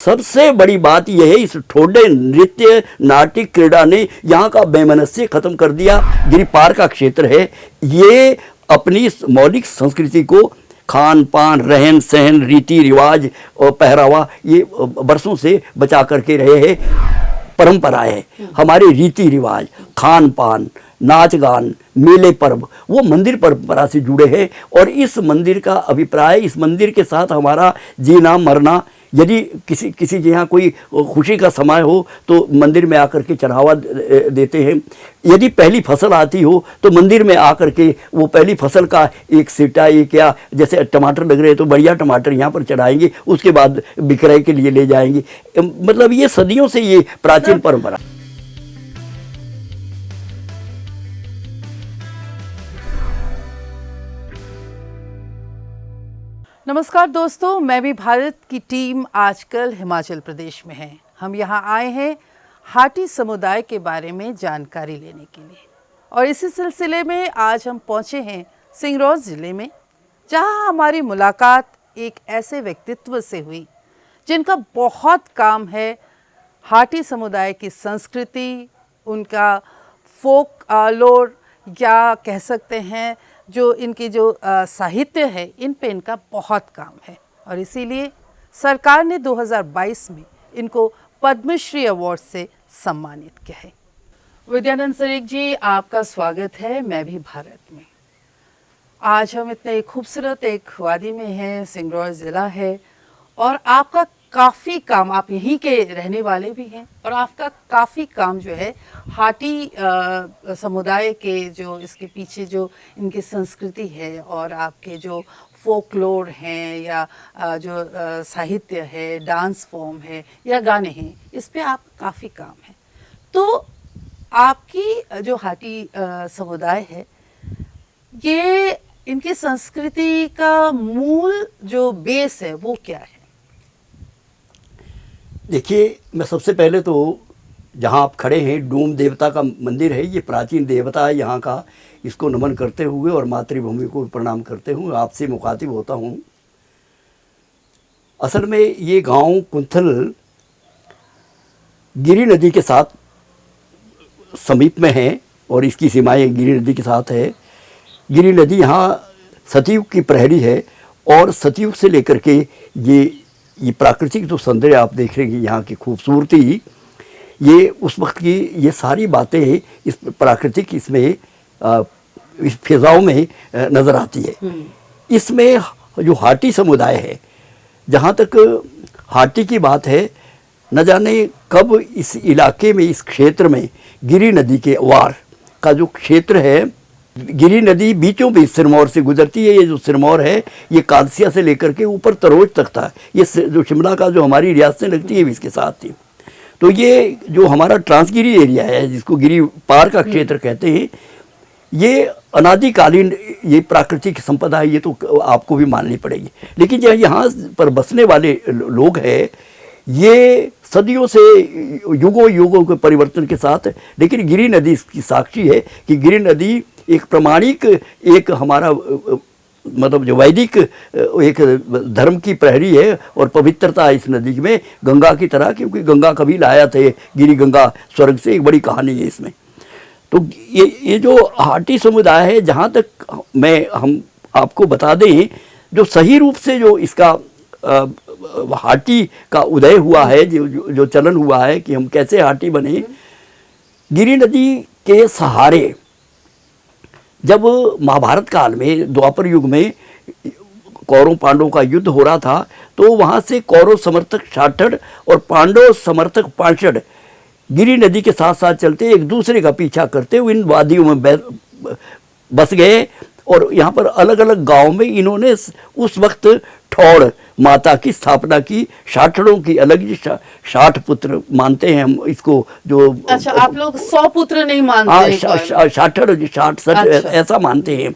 सबसे बड़ी बात यह है, इस ठोडे नृत्य नाट्य क्रीड़ा ने यहाँ का वैमनस्य खत्म कर दिया। गिरिपार का क्षेत्र है, ये अपनी मौलिक संस्कृति को, खान पान, रहन सहन, रीति रिवाज और पहरावा, ये बरसों से बचा करके रहे हैं। परंपरा है, हमारे रीति रिवाज, खान पान, नाच गान, मेले पर्व, वो मंदिर परंपरा से जुड़े हैं। और इस मंदिर का अभिप्राय, इस मंदिर के साथ हमारा जीना मरना। यदि किसी के यहाँ कोई खुशी का समय हो तो मंदिर में आकर के चढ़ावा देते हैं। यदि पहली फसल आती हो तो मंदिर में आकर के वो पहली फसल का एक सिटा, एक या जैसे टमाटर लग रहे हैं तो बढ़िया टमाटर यहाँ पर चढ़ाएंगे, उसके बाद विक्रय के लिए ले जाएंगे। मतलब ये सदियों से ये प्राचीन परंपरा। नमस्कार दोस्तों, मैं भी भारत की टीम आजकल हिमाचल प्रदेश में है। हम यहाँ आए हैं हाटी समुदाय के बारे में जानकारी लेने के लिए, और इसी सिलसिले में आज हम पहुँचे हैं सिंगरौर ज़िले में, जहाँ हमारी मुलाकात एक ऐसे व्यक्तित्व से हुई जिनका बहुत काम है हाटी समुदाय की संस्कृति, उनका फोक लोर, या कह सकते हैं जो इनकी जो साहित्य है, इन पे इनका बहुत काम है। और इसीलिए सरकार ने 2022 में इनको पद्मश्री अवार्ड से सम्मानित किया है। विद्यानंद सरेख जी, आपका स्वागत है मैं भी भारत में। आज हम इतने खूबसूरत एक वादी में हैं, सिंगरौर ज़िला है, और आपका काफ़ी काम, आप यहीं के रहने वाले भी हैं, और आपका काफ़ी काम जो है हाटी समुदाय के जो इसके पीछे जो इनकी संस्कृति है और आपके जो फोकलोर हैं या जो साहित्य है, डांस फॉर्म है या गाने हैं, इस पे आप काफ़ी काम है। तो आपकी जो हाटी समुदाय है, ये इनकी संस्कृति का मूल जो बेस है वो क्या है? देखिए, मैं सबसे पहले तो जहाँ आप खड़े हैं, डूम देवता का मंदिर है, ये प्राचीन देवता है यहाँ का, इसको नमन करते हुए और मातृभूमि को प्रणाम करते हुए आपसे मुखातिब होता हूँ। असल में ये गांव कुंथल गिरी नदी के साथ समीप में है और इसकी सीमाएं गिरी नदी के साथ है। गिरी नदी यहाँ सतयुग की प्रहरी है, और सतयुग से लेकर के ये प्राकृतिक जो सौंदर्य आप देख रहे हैं, यहाँ की खूबसूरती, ये उस वक्त की ये सारी बातें इस प्राकृतिक इसमें इस फिजाओं में नज़र आती है। इसमें जो हाटी समुदाय है, जहाँ तक हाटी की बात है, न जाने कब इस इलाके में, इस क्षेत्र में गिरी नदी के वार का जो क्षेत्र है, गिरी नदी बीचों बीच सिरमौर से गुजरती है। ये जो सिरमौर है, ये कादसिया से लेकर के ऊपर तरोज तक था। ये जो शिमला का जो हमारी रियासतें लगती है इसके साथ थी। तो ये जो हमारा ट्रांसगिरी एरिया है, जिसको गिरी पार का क्षेत्र कहते हैं, ये अनादिकालीन ये प्राकृतिक संपदा है, ये तो आपको भी माननी पड़ेगी। लेकिन जो यहाँ पर बसने वाले लोग हैं, ये सदियों से, युगों युगों के परिवर्तन के साथ, लेकिन गिरी नदी इसकी साक्षी है कि गिरी नदी एक प्रमाणिक, एक हमारा मतलब जो वैदिक एक धर्म की प्रहरी है, और पवित्रता इस नदी में गंगा की तरह, क्योंकि गंगा कभी लाया थे, गिरी गंगा स्वर्ग से, एक बड़ी कहानी है इसमें। तो ये जो हाटी समुदाय है, जहाँ तक हम आपको बता दें, जो सही रूप से जो इसका हाटी का उदय हुआ है, जो चलन हुआ है कि हम कैसे हाटी बने, गिरी नदी के सहारे जब महाभारत काल में, द्वापर युग में कौरव पांडवों का युद्ध हो रहा था, तो वहाँ से कौरव समर्थक शाठड़ और पांडव समर्थक पांचड़ गिरी नदी के साथ साथ चलते, एक दूसरे का पीछा करते हुए इन वादियों में बस गए। और यहाँ पर अलग अलग गांव में इन्होंने उस वक्त ठौड़ माता की स्थापना की। शाठड़ों की अलग ही 60 पुत्र मानते हैं हम इसको, जो अच्छा, आप लोग 100 पुत्र नहीं मानते? शाठड़ 60 सच अच्छा, ऐसा मानते हैं।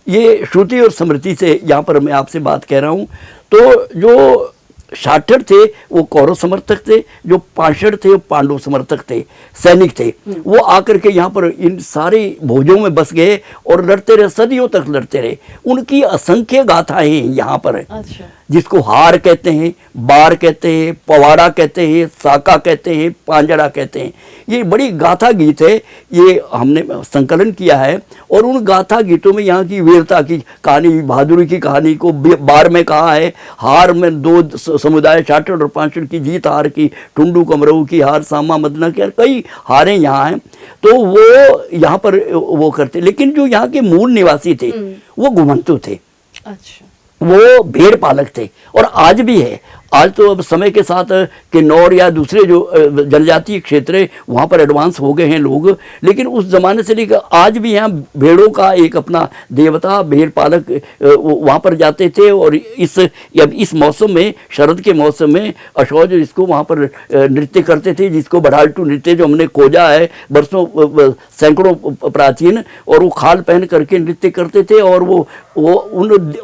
ये श्रुति और स्मृति से यहाँ पर मैं आपसे बात कह रहा हूँ। तो जो शाठड़ थे वो कौरव समर्थक थे, जो पाषाण थे वो पांडव समर्थक थे, सैनिक थे। वो आकर के यहाँ पर इन सारे भोजों में बस गए और लड़ते रहे, सदियों तक लड़ते रहे। उनकी असंख्य गाथाएं हैं यहाँ पर। अच्छा। जिसको हार कहते हैं, बार कहते हैं, पवाड़ा कहते हैं, साका कहते हैं, पांजड़ा कहते हैं। ये बड़ी गाथा गीत है, ये हमने संकलन किया है। और उन गाथा गीतों में यहाँ की वीरता की कहानी, बहादुरी की कहानी को बार में कहा है। हार में दो समुदाय, छाछड़ और पांचड़ की जीत हार की, टुंडू कमरऊ की हार, सामा मदना की हार, कई हारें यहाँ हैं। तो वो यहाँ पर वो करते, लेकिन जो यहाँ के मूल निवासी थे वो घुमंतु थे। अच्छा, वो भेड़ पालक थे और आज भी है। आज तो अब समय के साथ किन्नौर या दूसरे जो जनजातीय क्षेत्र है वहाँ पर एडवांस हो गए हैं लोग, लेकिन उस ज़माने से लेकर आज भी यहाँ भेड़ों का एक अपना देवता, भेड़ पालक वहाँ पर जाते थे। और इस मौसम में, शरद के मौसम में अशौज इसको वहाँ पर नृत्य करते थे, जिसको बड़ाल्टू नृत्य जो हमने खोजा है बरसों, सैकड़ों प्राचीन, और वो खाल पहन करके नृत्य करते थे। और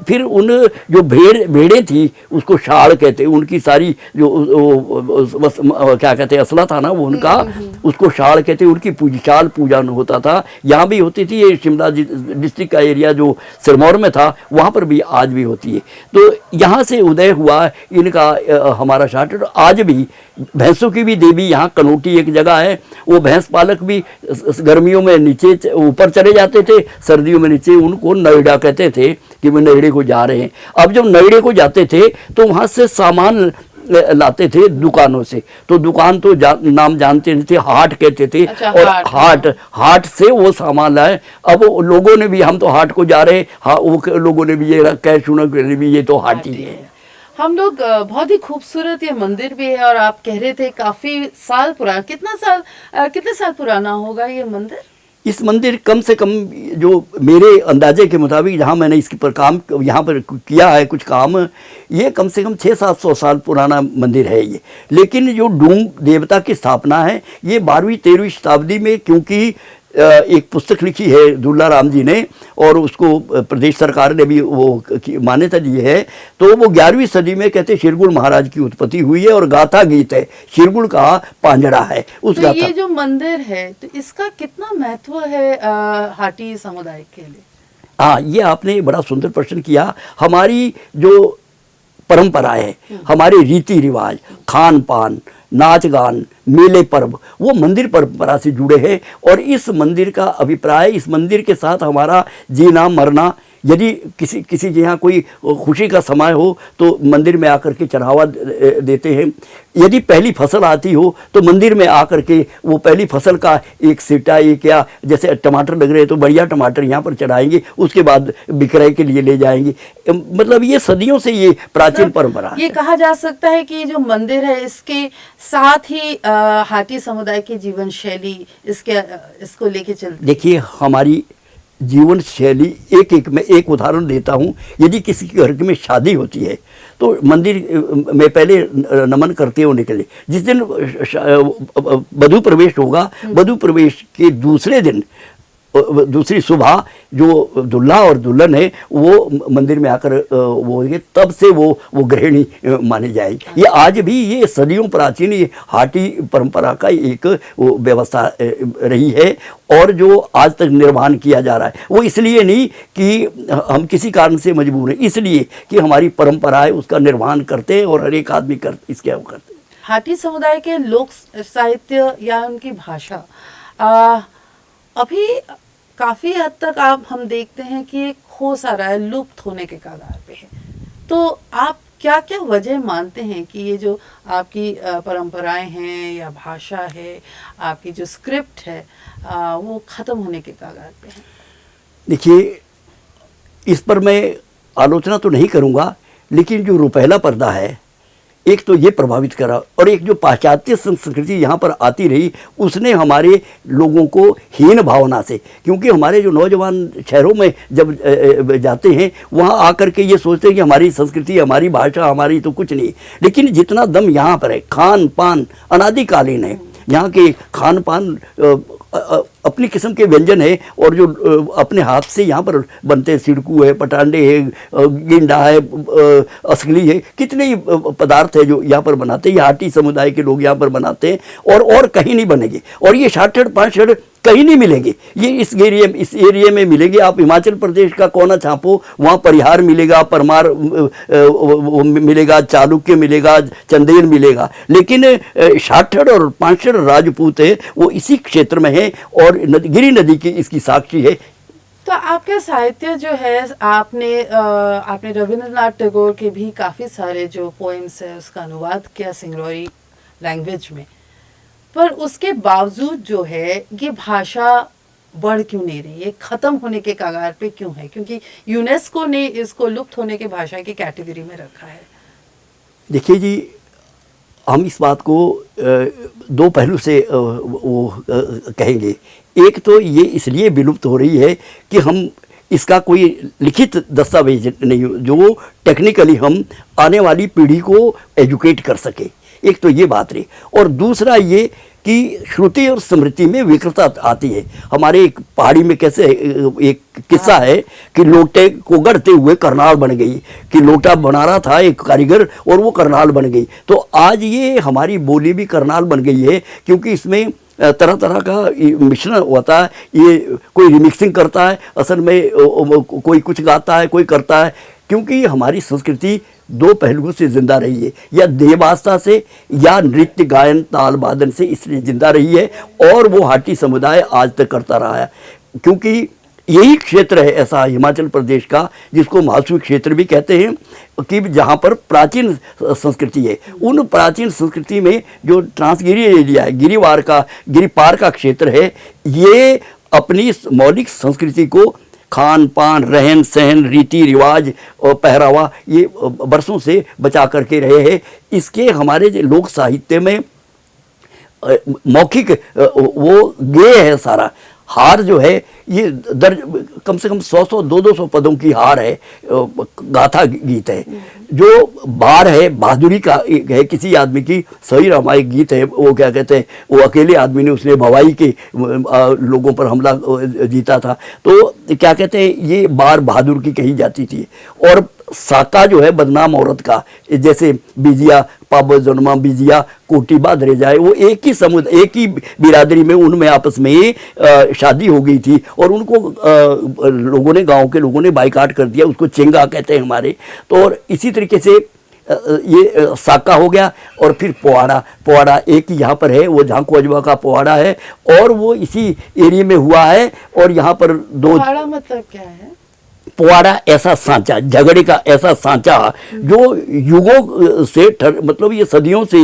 फिर उन जो भेड़ें थी उसको शाड़ कहते, उनकी सारी जो क्या कहते हैं असला था ना वो उनका, उसको शाड़ कहते, उनकी शाल पूजा होता था। यहाँ भी होती थी, ये शिमला डिस्ट्रिक्ट का एरिया जो सिरमौर में था वहाँ पर भी आज भी होती है। तो यहाँ से उदय हुआ इनका हमारा छाछड़। आज भी भैंसों की भी देवी यहाँ कनोटी एक जगह है, वो भैंस पालक भी गर्मियों में नीचे ऊपर चले जाते थे, सर्दियों में नीचे, उनको नैड़ा कहते थे कि वो नैड़े को जा रहे हैं। अब जब नैड़े को जाते थे तो वहाँ से सामान लाते थे दुकानों से, तो दुकान तो नाम जानते नहीं थे, हाट कहते थे। अच्छा, और हाट से वो सामान लाए। अब लोगों ने भी, हम तो हाट को जा रहे, हाँ, वो लोगों ने भी ये कह सुना भी ये तो हाट ही है। हम लोग बहुत ही खूबसूरत ये मंदिर भी है, और आप कह रहे थे काफी साल पुराना, कितने साल पुराना होगा ये मंदिर? इस मंदिर कम से कम, जो मेरे अंदाजे के मुताबिक, जहाँ मैंने इसके पर काम यहाँ पर किया है कुछ काम, ये कम से कम 600-700 साल पुराना मंदिर है ये। लेकिन जो डूंग देवता की स्थापना है ये 12वीं-13वीं शताब्दी में, क्योंकि एक पुस्तक लिखी है दुल्ला राम जी ने, और उसको प्रदेश सरकार ने भी वो मान्यता दी है। तो वो 11वीं सदी में कहते शिरगुल महाराज की उत्पत्ति हुई है, और गाथा गीत है, शिरगुल का पांजड़ा है उस तो गाथा। ये जो मंदिर है तो इसका कितना महत्व है हाटी समुदाय के लिए? हाँ, ये आपने बड़ा सुंदर प्रश्न किया। हमारी जो परंपरा है, हमारे रीति रिवाज, खान पान, नाच गान, मेले पर्व, वो मंदिर परंपरा से जुड़े हैं। और इस मंदिर का अभिप्राय, इस मंदिर के साथ हमारा जीना मरना, यदि किसी के यहाँ कोई खुशी का समय हो तो मंदिर में आकर के चढ़ावा देते हैं। यदि पहली फसल आती हो तो मंदिर में आकर के वो पहली फसल का एक सिटा, एक या जैसे टमाटर लग रहे हैं तो बढ़िया टमाटर यहाँ पर चढ़ाएंगे, उसके बाद विक्रय के लिए ले जाएंगे। मतलब ये सदियों से ये प्राचीन परंपरा है। ये कहा जा सकता है कि ये जो मंदिर है इसके साथ ही हाटी समुदाय की जीवन शैली इसको लेके चलती। देखिए, हमारी जीवन शैली मैं एक उदाहरण देता हूँ। यदि किसी के घर में शादी होती है तो मंदिर में पहले नमन करते होने के लिए, जिस दिन वधू प्रवेश होगा, वधु प्रवेश के दूसरे दिन, दूसरी सुबह, जो दुल्हा और दुल्हन है वो मंदिर में आकर वो होंगे, तब से वो गृहिणी मानी जाएगी। ये आज भी ये सदियों प्राचीन ये हाटी परंपरा का एक वो व्यवस्था रही है, और जो आज तक निर्वहन किया जा रहा है वो इसलिए नहीं कि हम किसी कारण से मजबूर हैं, इसलिए कि हमारी परंपरा है, उसका निर्वहन करते हैं और हर एक आदमी इसके करते हैं। हाटी समुदाय के लोक साहित्य या उनकी भाषा अभी काफी हद तक हम देखते हैं कि खो सा रहा है, लुप्त होने के कगार पे है। तो आप क्या क्या वजह मानते हैं कि ये जो आपकी परंपराएं हैं या भाषा है, आपकी जो स्क्रिप्ट है, वो खत्म होने के कगार पे है? देखिए, इस पर मैं आलोचना तो नहीं करूँगा, लेकिन जो रुपहला पर्दा है, एक तो ये प्रभावित करा, और एक जो पाश्चात्य संस्कृति यहाँ पर आती रही उसने हमारे लोगों को हीन भावना से, क्योंकि हमारे जो नौजवान शहरों में जब जाते हैं वहाँ आकर के ये सोचते हैं कि हमारी संस्कृति, हमारी भाषा, हमारी तो कुछ नहीं, लेकिन जितना दम यहाँ पर है, खान पान अनादिकालीन है। यहाँ के खान पान अपनी किस्म के व्यंजन है, और जो अपने हाथ से यहाँ पर बनते हैं, सिडकू है, पटांडे है, गिंडा है, असली है, कितने ही पदार्थ है जो यहाँ पर बनाते हैं। ये हाटी समुदाय के लोग यहाँ पर बनाते हैं, और कहीं नहीं बनेंगे, और ये छाछड़ पाछड़ कहीं नहीं मिलेंगे, ये इस एरिया में मिलेंगे। आप हिमाचल प्रदेश का कोना छापो, वहाँ परिहार मिलेगा, परमार मिलेगा, चालुक्य मिलेगा, चंदेल मिलेगा, लेकिन छाछड़ और पाछड़ राजपूत है वो इसी क्षेत्र में है, और गिरी नदी की इसकी साक्षी है। तो आपका साहित्य जो है, आपने रविंद्रनाथ टैगोर के भी काफ़ी सारे जो पोएम्स है उसका अनुवाद किया सिंगरौली लैंग्वेज में, पर उसके बावजूद जो है ये भाषा बढ़ क्यों नहीं रही है, ख़त्म होने के कगार पे क्यों है? क्योंकि यूनेस्को ने इसको लुप्त होने की भाषा की कैटेगरी में रखा है। देखिए जी, हम इस बात को दो पहलू से कहेंगे। एक तो ये इसलिए विलुप्त हो रही है कि हम इसका कोई लिखित दस्तावेज नहीं जो टेक्निकली हम आने वाली पीढ़ी को एजुकेट कर सके, एक तो ये बात रही। और दूसरा ये कि श्रुति और स्मृति में विकृतता आती है। हमारे एक पहाड़ी में कैसे एक किस्सा है कि लोटे को गढ़ते हुए करनाल बन गई, कि लोटा बना रहा था एक कारीगर और वो करनाल बन गई। तो आज ये हमारी बोली भी करनाल बन गई है, क्योंकि इसमें तरह तरह का मिश्रण होता है। ये कोई रिमिक्सिंग करता है, असल में कोई कुछ गाता है, कोई करता है, क्योंकि हमारी संस्कृति दो पहलुओं से जिंदा रही है, या देवास्था से या नृत्य गायन ताल वादन से इसलिए जिंदा रही है, और वो हाटी समुदाय आज तक करता रहा है। क्योंकि यही क्षेत्र है ऐसा हिमाचल प्रदेश का जिसको महासू क्षेत्र भी कहते हैं, कि जहाँ पर प्राचीन संस्कृति है। उन प्राचीन संस्कृति में जो ट्रांसगिरी एरिया है, गिरिपार का क्षेत्र है, ये अपनी मौलिक संस्कृति को खान पान, रहन सहन, रीति रिवाज और पहरावा ये बरसों से बचा करके रहे हैं। इसके हमारे लोक साहित्य में मौखिक वो गेय है सारा। हार जो है ये कम से कम 100-200 पदों की हार है, गाथा गीत है। जो बार है बहादुरी का है, किसी आदमी की सही रामायिक गीत है। वो क्या कहते हैं, वो अकेले आदमी ने उसने भवाई के लोगों पर हमला जीता था, तो क्या कहते हैं, ये बार बहादुर की कही जाती थी। और साका जो है बदनाम औरत का, जैसे बिजिया पाबो जन्मा बिजिया कोटी बाद रह जाए, वो एक ही समुदाय, एक ही बिरादरी में उनमें आपस में शादी हो गई थी, और उनको लोगों ने, गांव के लोगों ने बाइकाट कर दिया। उसको चेंगा कहते हैं हमारे। तो और इसी तरीके से ये साका हो गया। और फिर पोवाड़ा एक ही यहाँ पर है, वो झांको अजवा का पोवाड़ा है, और वो इसी एरिया में हुआ है। और यहाँ पर दो, पोवाड़ा मतलब क्या है? पोवाड़ा ऐसा सांचा, झगड़े का ऐसा सांचा जो युगों से मतलब ये सदियों से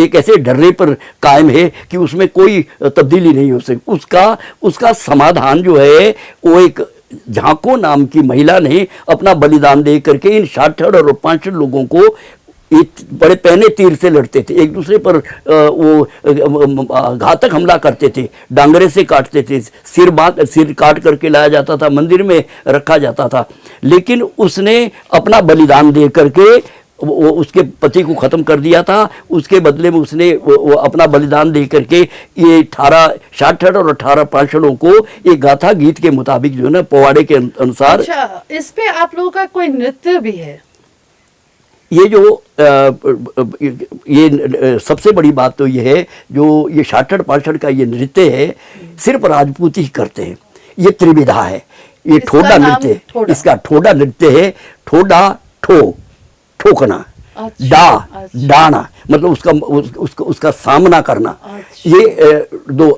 एक ऐसे ढर्रे पर कायम है कि उसमें कोई तब्दीली नहीं हो सकती। उसका समाधान जो है वो एक झांको नाम की महिला ने अपना बलिदान दे करके इन छाछड़ और पाछड़ लोगों को एक बड़े पहने तीर से लड़ते थे, एक दूसरे पर वो घातक हमला करते थे, डांगरे से काटते थे, सिर काट करके लाया जाता था, मंदिर में रखा जाता था। लेकिन उसने अपना बलिदान दे करके वो उसके पति को ख़त्म कर दिया था। उसके बदले में उसने वो अपना बलिदान दे करके ये 18 छाछड़ और 18 पाछड़ों को एक गाथा गीत के मुताबिक जो है ना, पोवाड़े के अनुसार। अच्छा, इस पे आप लोगों का कोई नृत्य भी है? ये जो ये सबसे बड़ी बात तो ये है, जो ये छाछड़ पाछड़ का ये नृत्य है सिर्फ राजपूत ही करते हैं। ये त्रिविधा है, ये ठोडा नृत्य है। इसका ठोडा नृत्य है। ठोडा ठोकना, डाना मतलब उसका सामना करना। ये दो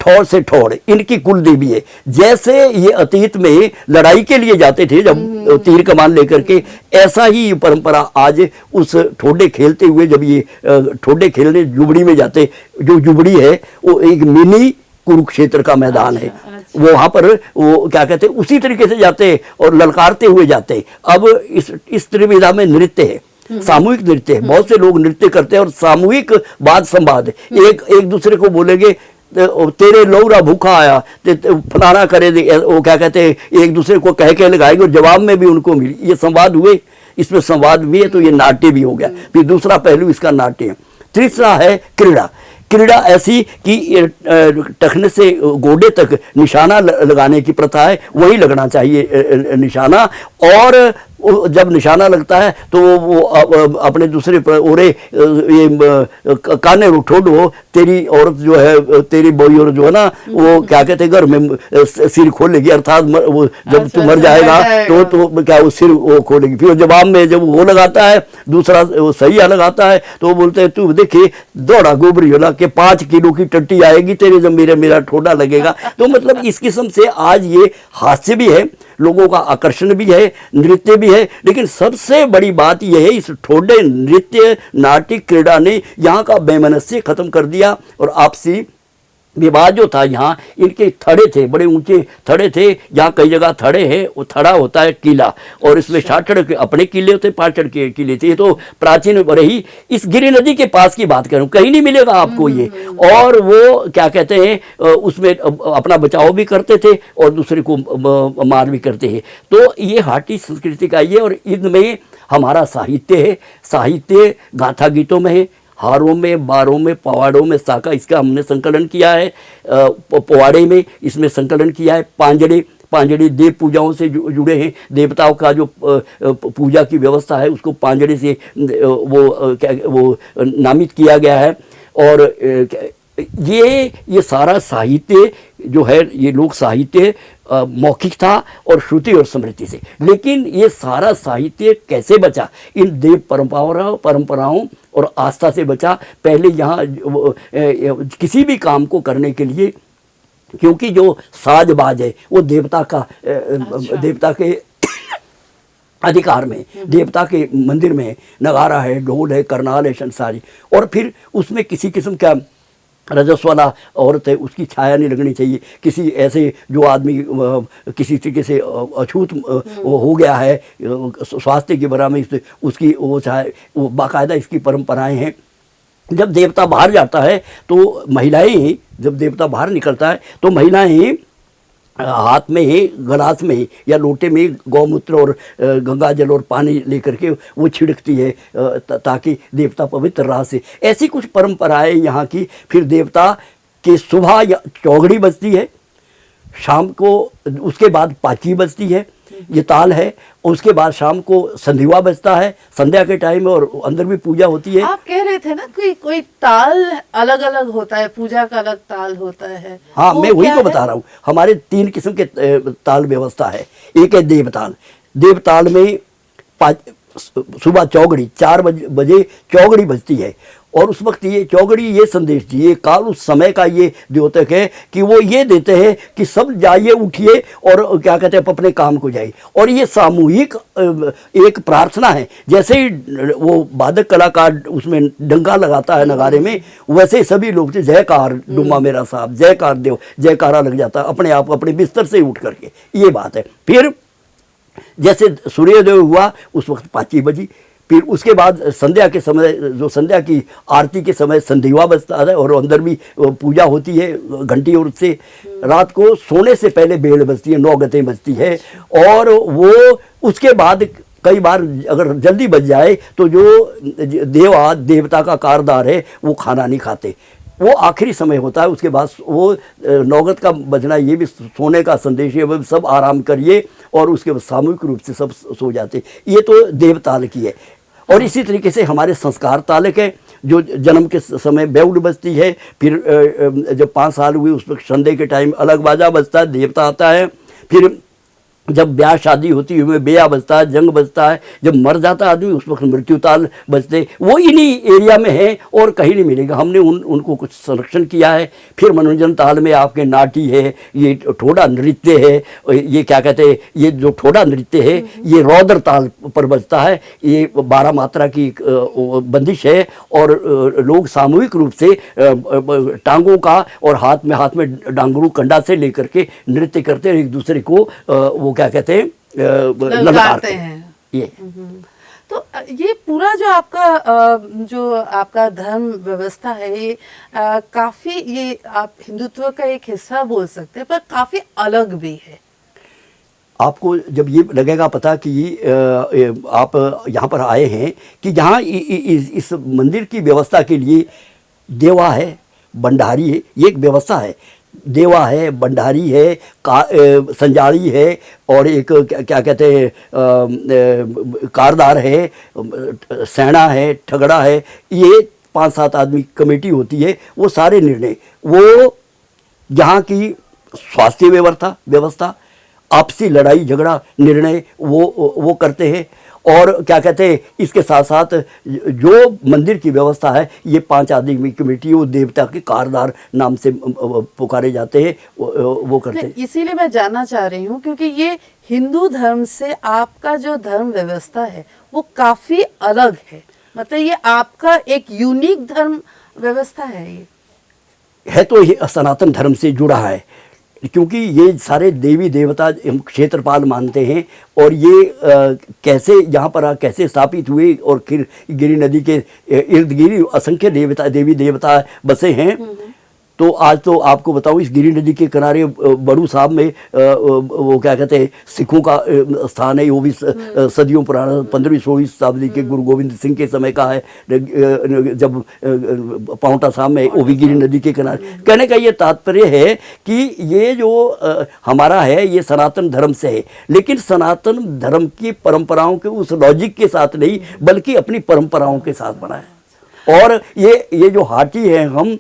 ठोर से ठोड़ इनकी कुल देवी है। जैसे ये अतीत में लड़ाई के लिए जाते थे जब तीर कमान लेकर के, ऐसा ही परंपरा आज उस ठोडे खेलते हुए, जब ये ठोडे खेलने जुबड़ी में जाते, जो जुबड़ी है वो एक मिनी कुरुक्षेत्र का मैदान है। वो वहाँ पर वो क्या कहते हैं, उसी तरीके से जाते और ललकारते हुए जाते। अब इस त्रिविधा में नृत्य है, सामूहिक नृत्य है। बहुत से लोग नृत्य करते हैं और सामूहिक वाद संवाद, एक दूसरे को बोलेंगे तेरे लौरा भूखा आया, फलाना करे, वो क्या कहते हैं, एक दूसरे को कह के लगाएंगे और जवाब में भी उनको मिली। ये संवाद हुए, इसमें संवाद भी है, तो ये नाट्य भी हो गया। फिर दूसरा पहलू इसका नाट्य है। तीसरा है क्रीड़ा। क्रीड़ा ऐसी कि टखने से गोडे तक निशाना लगाने की प्रथा है, वही लगना चाहिए निशाना। और जब निशाना लगता है तो वो अपने दूसरे ओरे ये काने उठो दो, तेरी औरत जो है, तेरी बोई और जो है ना, वो क्या कहते हैं, घर में सिर खोलेगी, अर्थात वो जब तू मर जाएगा तो क्या वो सिर वो खोलेगी। फिर जवाब में जब वो लगाता है दूसरा, वो सही लगाता है, तो वो बोलते हैं तू देखिए दौड़ा गोबरी होला के 5 किलो की टट्टी आएगी तेरे, जब मेरा ठोडा लगेगा। तो मतलब इस किस्म से आज ये हास्य भी है, लोगों का आकर्षण भी है, नृत्य भी है, लेकिन सबसे बड़ी बात यह है इस ठोडे नृत्य नाट्य क्रीड़ा ने यहाँ का वैमनस्य खत्म कर दिया। और आपसी विवाद जो था, यहाँ इनके थड़े थे, बड़े ऊंचे थड़े थे, यहाँ कई जगह थड़े हैं, वो थड़ा होता है किला, और इसमें साठड़ के अपने किले होते, पाचड़ के किले थे। ये तो प्राचीन रही। इस गिरि नदी के पास की बात करूं, कहीं नहीं मिलेगा आपको ये। और वो क्या कहते हैं, उसमें अपना बचाव भी करते थे और दूसरे को मार भी करते हैं। तो ये हाटी संस्कृति का ये, और इनमें हमारा साहित्य है, साहित्य गाथा गीतों में है, हारों में, बारों में, पवाड़ों में साका, इसका हमने संकलन किया है। पवाड़े में इसमें संकलन किया है। पांजड़े देव पूजाओं से जुड़े हैं, देवताओं का जो पूजा की व्यवस्था है उसको पांजड़े से वो नामित किया गया है। और ये सारा साहित्य जो है, ये लोक साहित्य मौखिक था और श्रुति और स्मृति से। लेकिन ये सारा साहित्य कैसे बचा? इन देव परंपराओं और आस्था से बचा। पहले यहाँ किसी भी काम को करने के लिए, क्योंकि जो साजबाज है वो देवता के अधिकार में, देवता के मंदिर में नगारा है, ढोल है, करनाल है, संसारी। और फिर उसमें किसी किस्म का रजस्व वाला औरत है उसकी छाया नहीं लगनी चाहिए। किसी ऐसे जो आदमी किसी तरीके से अछूत हो गया है स्वास्थ्य के बारे में, उसकी वो छाया, वो बाकायदा इसकी परंपराएं हैं। जब देवता बाहर जाता है तो महिलाएं ही, जब देवता बाहर निकलता है तो महिलाएं ही हाथ में ही, गलास में ही या लोटे में गौमूत्र और गंगा जल और पानी लेकर के वो छिड़कती है ताकि देवता पवित्र रह से। ऐसी कुछ परंपराएं यहाँ की। फिर देवता के सुबह या चौगड़ी बजती है, शाम को उसके बाद पाची बजती है, ये ताल है। उसके बाद शाम को संधिवा बजता है संध्या के टाइम में, और अंदर भी पूजा होती है। आप कह रहे थे ना कि कोई ताल अलग अलग होता है, पूजा का अलग ताल होता है। हाँ, मैं वही तो बता रहा हूँ। हमारे 3 किस्म के ताल व्यवस्था है। एक है देवताल। देवताल में सुबह चौगड़ी 4 बजे चौगड़ी बजती है, और उस वक्त ये चौगड़ी ये संदेश दिए काल उस समय का ये द्योतक है कि वो ये देते हैं कि सब जाइए, उठिए और क्या कहते हैं अपने काम को जाइए। और ये सामूहिक एक प्रार्थना है। जैसे ही वो वादक कलाकार उसमें डंका लगाता है नगारे में, वैसे सभी लोग जयकार डुम्मा मेरा साहब, जयकार देव, जयकारा लग जाता है अपने आप अपने बिस्तर से उठ करके। ये बात है। फिर जैसे सूर्योदय हुआ उस वक्त पाची बजी। फिर उसके बाद संध्या के समय, जो संध्या की आरती के समय संधिवा बजता है और अंदर भी पूजा होती है घंटी। और उससे रात को सोने से पहले बेल बजती है, 9 गतें बजती है। और वो उसके बाद कई बार अगर जल्दी बज जाए तो जो देवता का कारदार है वो खाना नहीं खाते, वो आखिरी समय होता है। उसके बाद वो नौगत का बजना ये भी सोने का संदेश है, वो सब आराम करिए, और उसके बाद सामूहिक रूप से सब सो जाते। ये तो देवताल की है। और इसी तरीके से हमारे संस्कार तालक है, जो जन्म के समय बेउड बजती है। फिर जब 5 साल हुए उस वक्त संडे के टाइम अलग बाजा बजता है, देवता आता है। फिर जब ब्याह शादी होती है उसमें बेया बजता है, जंग बजता है। जब मर जाता आदमी उस वक्त मृत्यु ताल बजते। वो इन्हीं एरिया में है और कहीं नहीं मिलेगा। हमने उनको कुछ संरक्षण किया है। फिर मनोरंजन ताल में आपके नाटी है, ये ठोडा नृत्य है, ये क्या कहते हैं, ये जो ठोडा नृत्य है ये रौद्र ताल पर बजता है। ये 12 मात्रा की बंदिश है, और लोग सामूहिक रूप से टांगों का और हाथ में डांगरू कंडा से लेकर के नृत्य करते हैं, एक दूसरे को वो क्या कहते हैं ललकारते हैं। ये तो ये पूरा जो आपका धर्म व्यवस्था है, ये काफी, ये आप हिंदुत्व का एक हिस्सा बोल सकते हैं, पर काफी अलग भी है। आपको जब ये लगेगा पता कि आप यहाँ पर आए हैं कि जहाँ इस मंदिर की व्यवस्था के लिए देवा है, भंडारी है, ये एक व्यवस्था है। देवा है, भंडारी है, संजाड़ी है, और एक क्या कहते हैं कारदार है, सैना है, ठगड़ा है। ये 5-7 आदमी कमेटी होती है। वो सारे निर्णय वो जहाँ की स्वास्थ्य व्यवस्था, आपसी लड़ाई झगड़ा निर्णय वो करते हैं। और क्या कहते हैं, इसके साथ साथ जो मंदिर की व्यवस्था है, ये 5 आदमी कमेटी, वो देवता के कारदार नाम से पुकारे जाते हैं, वो करते हैं। इसीलिए मैं जानना चाह रही हूँ, क्योंकि ये हिंदू धर्म से आपका जो धर्म व्यवस्था है वो काफी अलग है। मतलब ये आपका एक यूनिक धर्म व्यवस्था है। ये है तो ये सनातन धर्म से जुड़ा है, क्योंकि ये सारे देवी देवता हम क्षेत्रपाल मानते हैं। और ये कैसे यहाँ पर कैसे स्थापित हुए, और फिर गिरि नदी के इर्द गिर्द असंख्य देवी देवता बसे हैं। तो आज तो आपको बताऊँ, इस गिरि नदी के किनारे बड़ू साहब में वो क्या कहते हैं सिखों का स्थान है। वो भी सदियों पुराना 15वीं-16वीं शताब्दी के गुरु गोविंद सिंह के समय का है, जब पांवटा साहब में, वो भी गिरि नदी के किनारे। कहने का ये तात्पर्य है कि ये जो हमारा है ये सनातन धर्म से है, लेकिन सनातन धर्म की परंपराओं के उस लॉजिक के साथ नहीं, बल्कि अपनी परंपराओं के साथ बना है। और ये जो हाटी है हम,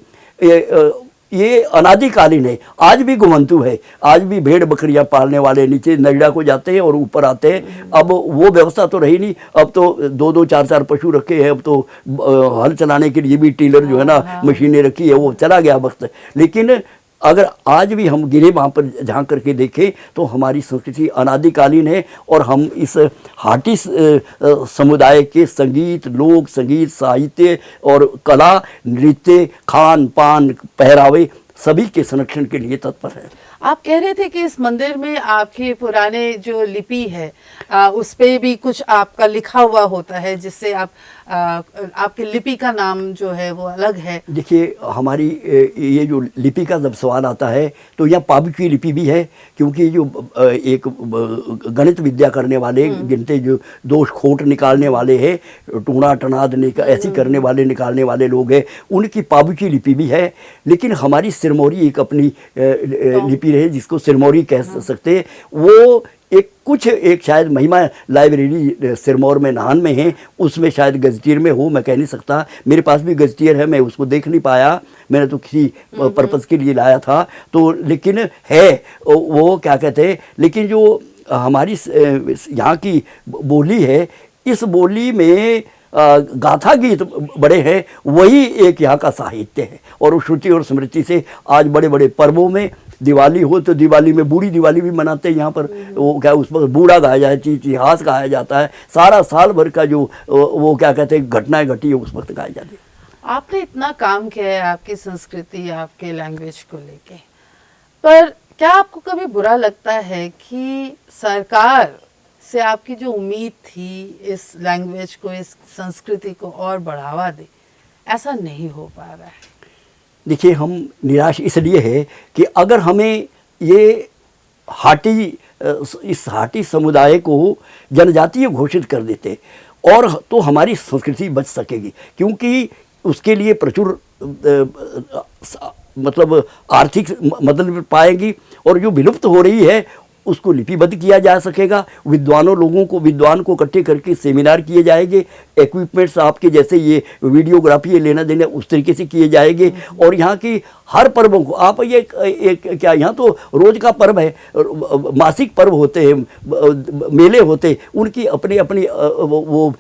ये अनादिकालीन है। आज भी घुमंतु है, आज भी भेड़ बकरियां पालने वाले नीचे नजड़ा को जाते हैं और ऊपर आते हैं। अब वो व्यवस्था तो रही नहीं, अब तो 2-2, 4-4 पशु रखे हैं। अब तो हल चलाने के लिए भी टीलर जो है ना, मशीनें रखी है, वो चला गया वक्त। लेकिन अगर आज भी हम गिरे वहाँ पर झांक करके देखें तो हमारी संस्कृति अनादिकालीन है। और हम इस हाटी समुदाय के संगीत, लोक संगीत, साहित्य और कला, नृत्य, खान पान, पहरावे सभी के संरक्षण के लिए तत्पर है। आप कह रहे थे कि इस मंदिर में आपके पुराने जो लिपि है उस पे भी कुछ आपका लिखा हुआ होता है, जिससे आपके लिपि का नाम जो है वो अलग है। देखिए, हमारी ये जो लिपि का जब सवाल आता है तो यह पावकी लिपि भी है, क्योंकि जो एक गणित विद्या करने वाले, गिनते जो दोष खोट निकालने वाले हैं, टूणा टनाद ऐसी करने वाले निकालने वाले लोग हैं, उनकी पावकी लिपि भी है। लेकिन हमारी सिरमौरी एक अपनी लिपि रहे, जिसको सिरमौरी कह सकते हैं। वो एक शायद महिमा लाइब्रेरी सिरमौर में नाहन में है, उसमें शायद गजटियर में हो, मैं कह नहीं सकता। मेरे पास भी गजटियर है, मैं उसको देख नहीं पाया, मैंने तो किसी पर्पज़ के लिए लाया था। तो लेकिन है वो क्या कहते हैं, लेकिन जो हमारी यहाँ की बोली है, इस बोली में गाथा गीत बड़े हैं, वही एक यहाँ का साहित्य है। और उस श्रुति और स्मृति से आज बड़े बड़े पर्वों में, दिवाली हो तो दिवाली में बूढ़ी दिवाली भी मनाते हैं यहाँ पर। वो क्या, उस पर बूढ़ा गाया जाता है, इतिहास गाया जाता है, सारा साल भर का जो वो क्या कहते हैं घटनाएं घटी है उस वक्त गाई जाती है। आपने इतना काम किया है आपकी संस्कृति, आपके लैंग्वेज को लेके, पर क्या आपको कभी बुरा लगता है कि सरकार से आपकी जो उम्मीद थी इस लैंग्वेज को, इस संस्कृति को और बढ़ावा दे, ऐसा नहीं हो पा रहा है? देखिए, हम निराश इसलिए है कि अगर हमें ये इस हाटी समुदाय को जनजातीय घोषित कर देते और तो हमारी संस्कृति बच सकेगी, क्योंकि उसके लिए प्रचुर मतलब आर्थिक मदद पाएगी। और जो विलुप्त हो रही है उसको लिपिबद्ध किया जा सकेगा। विद्वान को इकट्ठे करके सेमिनार किए जाएंगे, इक्विपमेंट्स आपके जैसे ये वीडियोग्राफी लेना देना उस तरीके से किए जाएंगे। और यहाँ की हर पर्वों को आप ये क्या, यहाँ तो रोज का पर्व है, मासिक पर्व होते हैं, मेले होते हैं, उनकी अपनी वो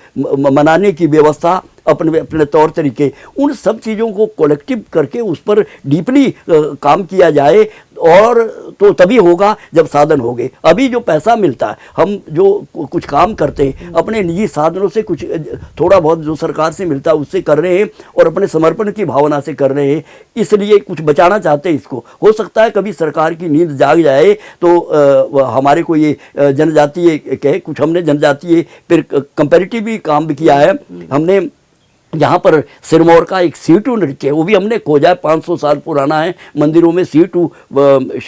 मनाने की व्यवस्था, अपने अपने तौर तरीके, उन सब चीज़ों को कलेक्टिव करके उस पर डीपली काम किया जाए। और तो तभी होगा जब साधन होंगे। अभी जो पैसा मिलता है, हम जो कुछ काम करते हैं अपने निजी साधनों से, कुछ थोड़ा बहुत जो सरकार से मिलता है उससे कर रहे हैं और अपने समर्पण की भावना से कर रहे हैं, इसलिए कुछ बचाना चाहते हैं इसको। हो सकता है कभी सरकार की नींद जाग जाए तो हमारे को ये जनजातीय कहे, कुछ हमने जनजातीय फिर कंपैरेटिव भी काम भी किया है। हमने यहाँ पर सिरमौर का एक सीटू नृत्य है, वो भी हमने खोजा है, 500 साल पुराना है। मंदिरों में सीटू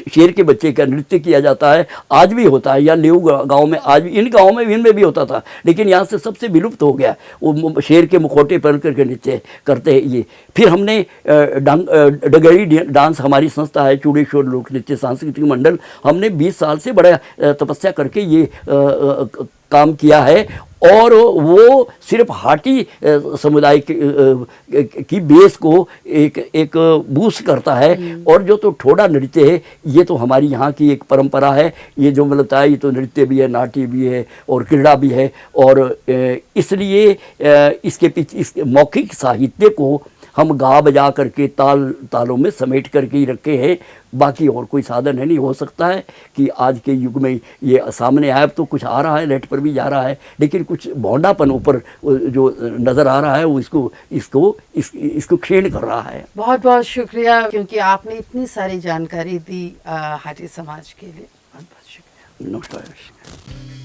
शेर के बच्चे का नृत्य किया जाता है, आज भी होता है। या लेऊ गांव में आज भी, इन गाँव में इनमें भी होता था, लेकिन यहाँ से सबसे विलुप्त हो गया। वो शेर के मुखौटे पहन करके नृत्य करते हैं ये। फिर हमने डगरी डांस, हमारी संस्था है चूड़ेश्वर लोक नृत्य सांस्कृतिक मंडल, हमने 20 साल से बड़ा तपस्या करके ये काम किया है। और वो सिर्फ हाटी समुदाय की बेस को एक बूस्ट करता है। और जो तो ठोड़ा नृत्य है, ये तो हमारी यहाँ की एक परंपरा है। ये जो मतलब है, ये तो नृत्य भी है, नाट्य भी है और क्रीड़ा भी है। और इसलिए इसके पीछे इस मौखिक साहित्य को हम गा बजा करके तालों में समेट करके ही रखे हैं। बाकी और कोई साधन है नहीं। हो सकता है कि आज के युग में ये सामने आया, अब तो कुछ आ रहा है, नेट पर भी जा रहा है, लेकिन कुछ भौंडापन ऊपर जो नज़र आ रहा है वो इसको क्षीण कर रहा है। बहुत बहुत शुक्रिया, क्योंकि आपने इतनी सारी जानकारी दी हाटी समाज के लिए। बहुत बहुत शुक्रिया। नमस्कार।